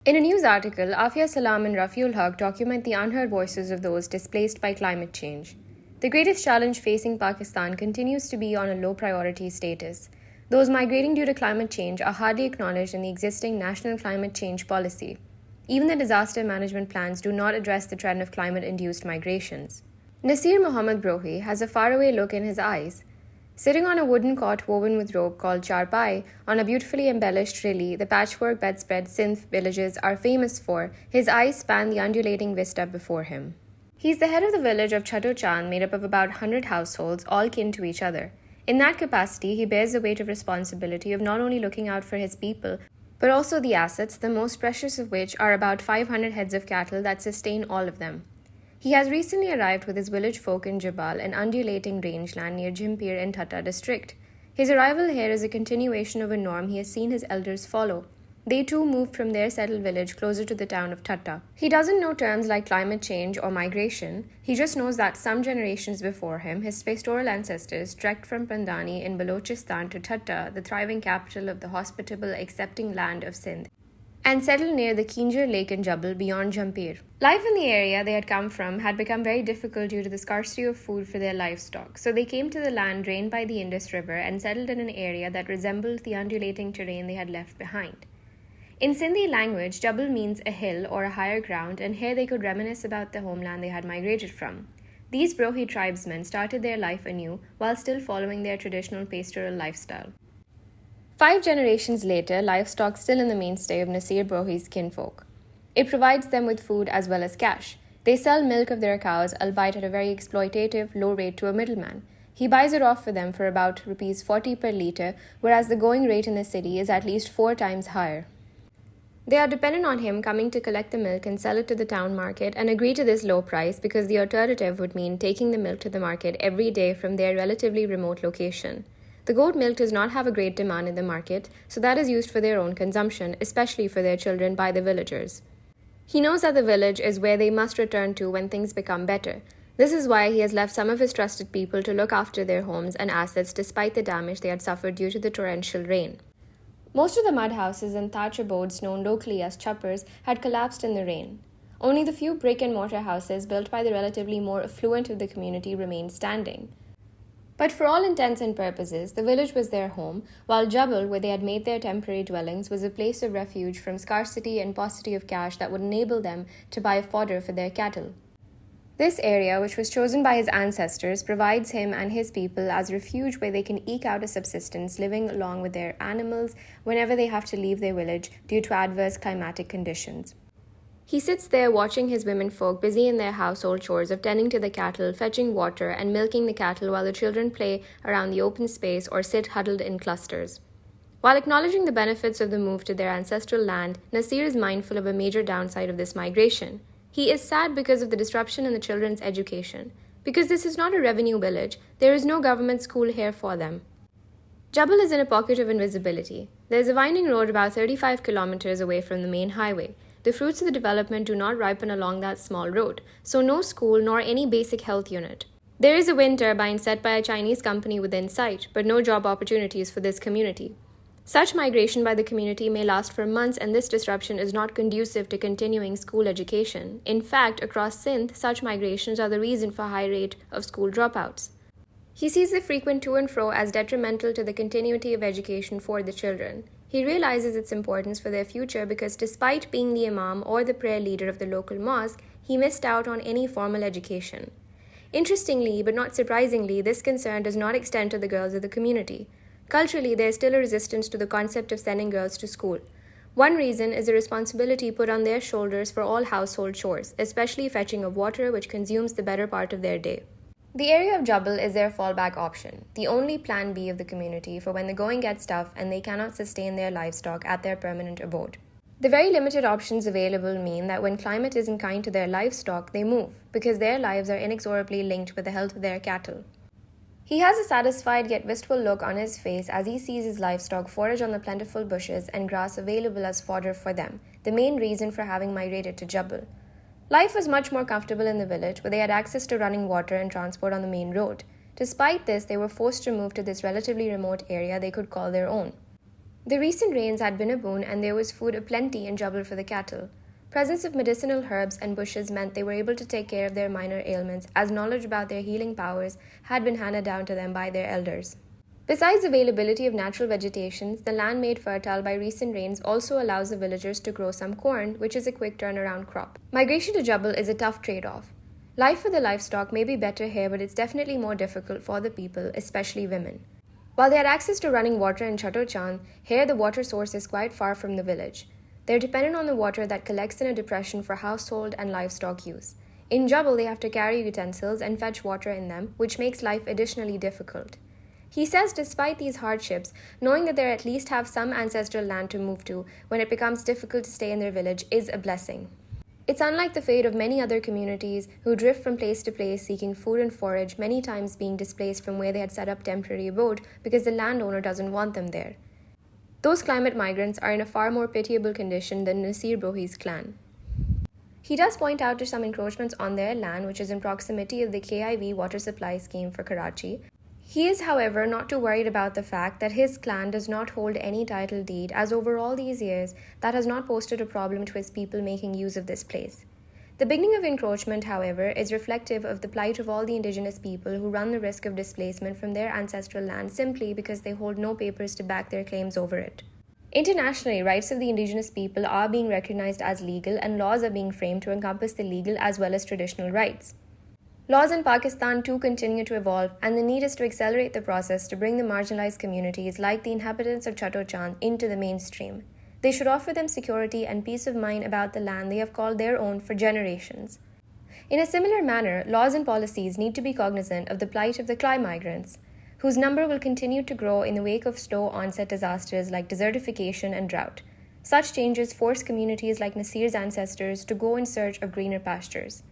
In a news article, Afia Salam and Rafi document the unheard voices of those displaced by climate change. The greatest challenge facing Pakistan continues to be on a low priority status. Those migrating due to climate change are hardly acknowledged in the existing national climate change policy. Even the disaster management plans do not address the trend of climate-induced migrations. Naseer Mohammad Brohi has a faraway look in his eyes. Sitting on a wooden cot woven with rope called charpai on a beautifully embellished rilli the patchwork bedspread Sindh villages are famous for, his eyes span the undulating vista before him. He's the head of the village of Chhatto Chand, made up of about 100 households, all kin to each other. In that capacity, he bears the weight of responsibility of not only looking out for his people, but also the assets, the most precious of which are about 500 heads of cattle that sustain all of them. He has recently arrived with his village folk in Jabal, an undulating rangeland near Jhimpir in Thatta district. His arrival here is a continuation of a norm he has seen his elders follow. They too moved from their settled village closer to the town of Thatta. He doesn't know terms like climate change or migration. He just knows that some generations before him, his pastoral ancestors trekked from Pandani in Balochistan to Thatta, the thriving capital of the hospitable, accepting land of Sindh, and settled near the Kinjur Lake in Jabal beyond Jhampir. Life in the area they had come from had become very difficult due to the scarcity of food for their livestock, so they came to the land drained by the Indus River and settled in an area that resembled the undulating terrain they had left behind. In Sindhi language, Jabal means a hill or a higher ground, and here they could reminisce about the homeland they had migrated from. These Brohi tribesmen started their life anew while still following their traditional pastoral lifestyle. 5 generations later, livestock still in the mainstay of Naseer Brohi's kinfolk. It provides them with food as well as cash. They sell milk of their cows, albeit at a very exploitative, low rate to a middleman. He buys it off for them for about Rs 40 per litre, whereas the going rate in the city is at least 4 times higher. They are dependent on him coming to collect the milk and sell it to the town market and agree to this low price because the alternative would mean taking the milk to the market every day from their relatively remote location. The goat milk does not have a great demand in the market, so that is used for their own consumption, especially for their children by the villagers. He knows that the village is where they must return to when things become better. This is why he has left some of his trusted people to look after their homes and assets despite the damage they had suffered due to the torrential rain. Most of the mud houses and thatch abodes known locally as chuppers had collapsed in the rain. Only the few brick and mortar houses built by the relatively more affluent of the community remained standing. But for all intents and purposes, the village was their home, while Jabal, where they had made their temporary dwellings, was a place of refuge from scarcity and paucity of cash that would enable them to buy fodder for their cattle. This area, which was chosen by his ancestors, provides him and his people as refuge where they can eke out a subsistence living along with their animals whenever they have to leave their village due to adverse climatic conditions. He sits there watching his womenfolk busy in their household chores of tending to the cattle, fetching water, and milking the cattle while the children play around the open space or sit huddled in clusters. While acknowledging the benefits of the move to their ancestral land, Naseer is mindful of a major downside of this migration. He is sad because of the disruption in the children's education. Because this is not a revenue village, there is no government school here for them. Jabal is in a pocket of invisibility. There is a winding road about 35 kilometers away from the main highway. The fruits of the development do not ripen along that small road, so no school nor any basic health unit. There is a wind turbine set by a Chinese company within sight, but no job opportunities for this community. Such migration by the community may last for months, and this disruption is not conducive to continuing school education. In fact, across Sindh, such migrations are the reason for high rate of school dropouts. He sees the frequent to and fro as detrimental to the continuity of education for the children. He realizes its importance for their future because despite being the imam or the prayer leader of the local mosque, he missed out on any formal education. Interestingly, but not surprisingly, this concern does not extend to the girls of the community. Culturally, there is still a resistance to the concept of sending girls to school. One reason is the responsibility put on their shoulders for all household chores, especially fetching of water, which consumes the better part of their day. The area of Jabal is their fallback option, the only plan B of the community for when the going gets tough and they cannot sustain their livestock at their permanent abode. The very limited options available mean that when climate isn't kind to their livestock, they move, because their lives are inexorably linked with the health of their cattle. He has a satisfied yet wistful look on his face as he sees his livestock forage on the plentiful bushes and grass available as fodder for them, the main reason for having migrated to Jabal. Life was much more comfortable in the village, where they had access to running water and transport on the main road. Despite this, they were forced to move to this relatively remote area they could call their own. The recent rains had been a boon, and there was food aplenty in Jabal for the cattle. Presence of medicinal herbs and bushes meant they were able to take care of their minor ailments, as knowledge about their healing powers had been handed down to them by their elders. Besides availability of natural vegetation, the land made fertile by recent rains also allows the villagers to grow some corn, which is a quick turnaround crop. Migration to Jabal is a tough trade-off. Life for the livestock may be better here, but it's definitely more difficult for the people, especially women. While they had access to running water in Chato Chand, here the water source is quite far from the village. They're dependent on the water that collects in a depression for household and livestock use. In Jabal, they have to carry utensils and fetch water in them, which makes life additionally difficult. He says despite these hardships, knowing that they at least have some ancestral land to move to when it becomes difficult to stay in their village is a blessing. It's unlike the fate of many other communities who drift from place to place seeking food and forage, many times being displaced from where they had set up temporary abode because the landowner doesn't want them there. Those climate migrants are in a far more pitiable condition than Naseer Brohi's clan. He does point out to some encroachments on their land, which is in proximity of the KIV water supply scheme for Karachi. He is, however, not too worried about the fact that his clan does not hold any title deed, as over all these years, that has not posed a problem to his people making use of this place. The beginning of encroachment, however, is reflective of the plight of all the indigenous people who run the risk of displacement from their ancestral land simply because they hold no papers to back their claims over it. Internationally, rights of the indigenous people are being recognized as legal, and laws are being framed to encompass the legal as well as traditional rights. Laws in Pakistan too continue to evolve, and the need is to accelerate the process to bring the marginalized communities like the inhabitants of Chato Chand into the mainstream. They should offer them security and peace of mind about the land they have called their own for generations. In a similar manner, laws and policies need to be cognizant of the plight of the migrants, whose number will continue to grow in the wake of slow onset disasters like desertification and drought. Such changes force communities like Naseer's ancestors to go in search of greener pastures.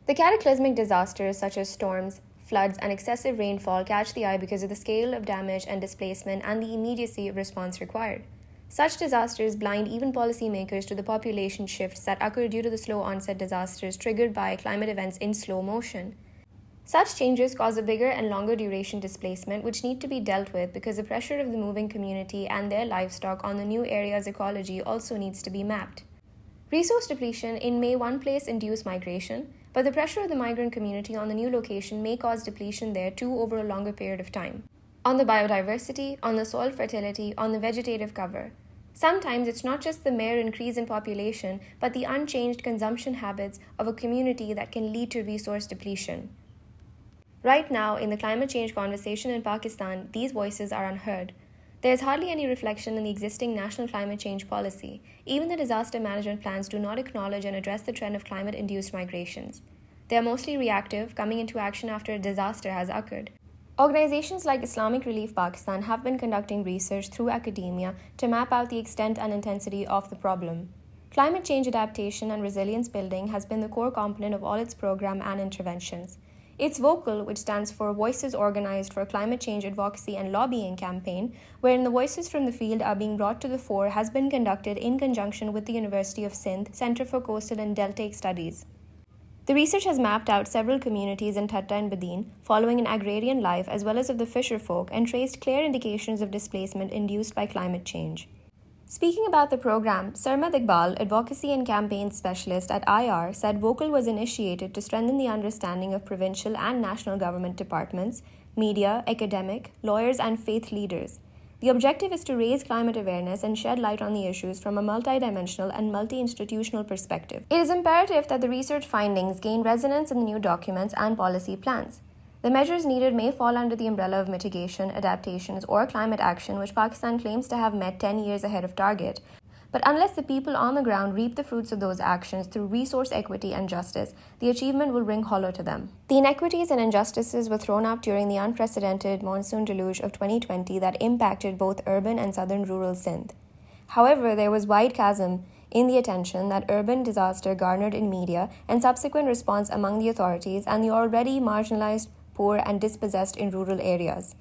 The cataclysmic disasters such as storms, floods, and excessive rainfall catch the eye because of the scale of damage and displacement and the immediacy of response required. Such disasters blind even policymakers to the population shifts that occur due to the slow onset disasters triggered by climate events in slow motion. Such changes cause a bigger and longer duration displacement which need to be dealt with because the pressure of the moving community and their livestock on the new area's ecology also needs to be mapped. Resource depletion in may one place induce migration, but the pressure of the migrant community on the new location may cause depletion there too over a longer period of time. On the biodiversity, on the soil fertility, on the vegetative cover. Sometimes it's not just the mere increase in population, but the unchanged consumption habits of a community that can lead to resource depletion. Right now, in the climate change conversation in Pakistan, these voices are unheard. There is hardly any reflection in the existing national climate change policy. Even the disaster management plans do not acknowledge and address the trend of climate-induced migrations. They are mostly reactive, coming into action after a disaster has occurred. Organizations like Islamic Relief Pakistan have been conducting research through academia to map out the extent and intensity of the problem. Climate change adaptation and resilience building has been the core component of all its program and interventions. Its VOCAL, which stands for Voices Organized for Climate Change Advocacy and Lobbying campaign, wherein the voices from the field are being brought to the fore, has been conducted in conjunction with the University of Sindh Center for Coastal and Deltaic Studies. The research has mapped out several communities in Thatta and Badin, following an agrarian life as well as of the fisher folk, and traced clear indications of displacement induced by climate change. Speaking about the program, Sarmad Iqbal, Advocacy and Campaigns Specialist at IR, said VOCAL was initiated to strengthen the understanding of provincial and national government departments, media, academic, lawyers, and faith leaders. The objective is to raise climate awareness and shed light on the issues from a multidimensional and multi-institutional perspective. It is imperative that the research findings gain resonance in the new documents and policy plans. The measures needed may fall under the umbrella of mitigation, adaptations, or climate action, which Pakistan claims to have met 10 years ahead of target. But unless the people on the ground reap the fruits of those actions through resource equity and justice, the achievement will ring hollow to them. The inequities and injustices were thrown up during the unprecedented monsoon deluge of 2020 that impacted both urban and southern rural Sindh. However, there was wide chasm in the attention that urban disaster garnered in media and subsequent response among the authorities and the already marginalized, poor, and dispossessed in rural areas.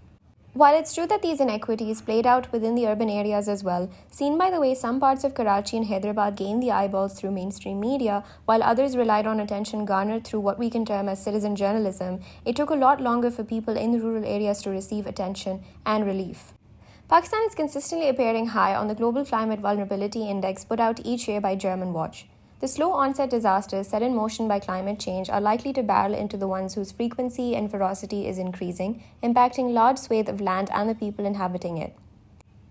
While it's true that these inequities played out within the urban areas as well, seen by the way some parts of Karachi and Hyderabad gained the eyeballs through mainstream media, while others relied on attention garnered through what we can term as citizen journalism, it took a lot longer for people in the rural areas to receive attention and relief. Pakistan is consistently appearing high on the Global Climate Vulnerability Index put out each year by German Watch. The slow onset disasters set in motion by climate change are likely to barrel into the ones whose frequency and ferocity is increasing, impacting large swathes of land and the people inhabiting it.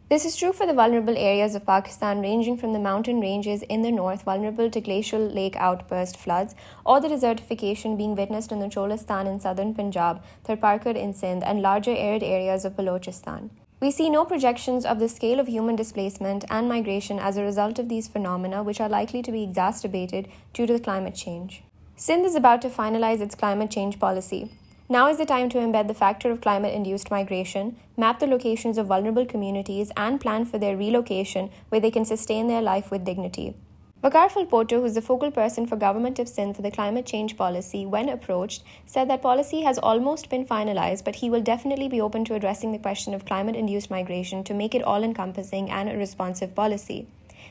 This is true for the vulnerable areas of Pakistan ranging from the mountain ranges in the north vulnerable to glacial lake outburst floods, or the desertification being witnessed in the Cholistan in southern Punjab, Tharparkar in Sindh, and larger arid areas of Balochistan. We see no projections of the scale of human displacement and migration as a result of these phenomena, which are likely to be exacerbated due to the climate change. Sindh is about to finalize its climate change policy. Now is the time to embed the factor of climate-induced migration, map the locations of vulnerable communities, and plan for their relocation where they can sustain their life with dignity. Waqar Fulpoto, who is the focal person for Government of Sindh for the climate change policy, when approached, said that policy has almost been finalized, but he will definitely be open to addressing the question of climate-induced migration to make it all-encompassing and a responsive policy.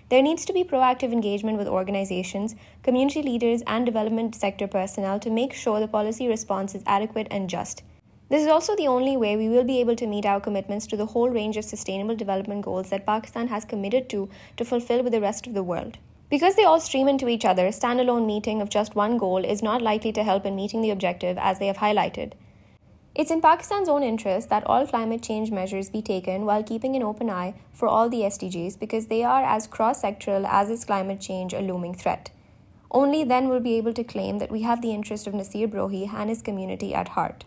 There needs to be proactive engagement with organizations, community leaders, and development sector personnel to make sure the policy response is adequate and just. This is also the only way we will be able to meet our commitments to the whole range of sustainable development goals that Pakistan has committed to fulfill with the rest of the world. Because they all stream into each other, a standalone meeting of just one goal is not likely to help in meeting the objective, as they have highlighted. It's in Pakistan's own interest that all climate change measures be taken while keeping an open eye for all the SDGs, because they are as cross-sectoral as is climate change a looming threat. Only then will we be able to claim that we have the interest of Naseer Brohi and his community at heart.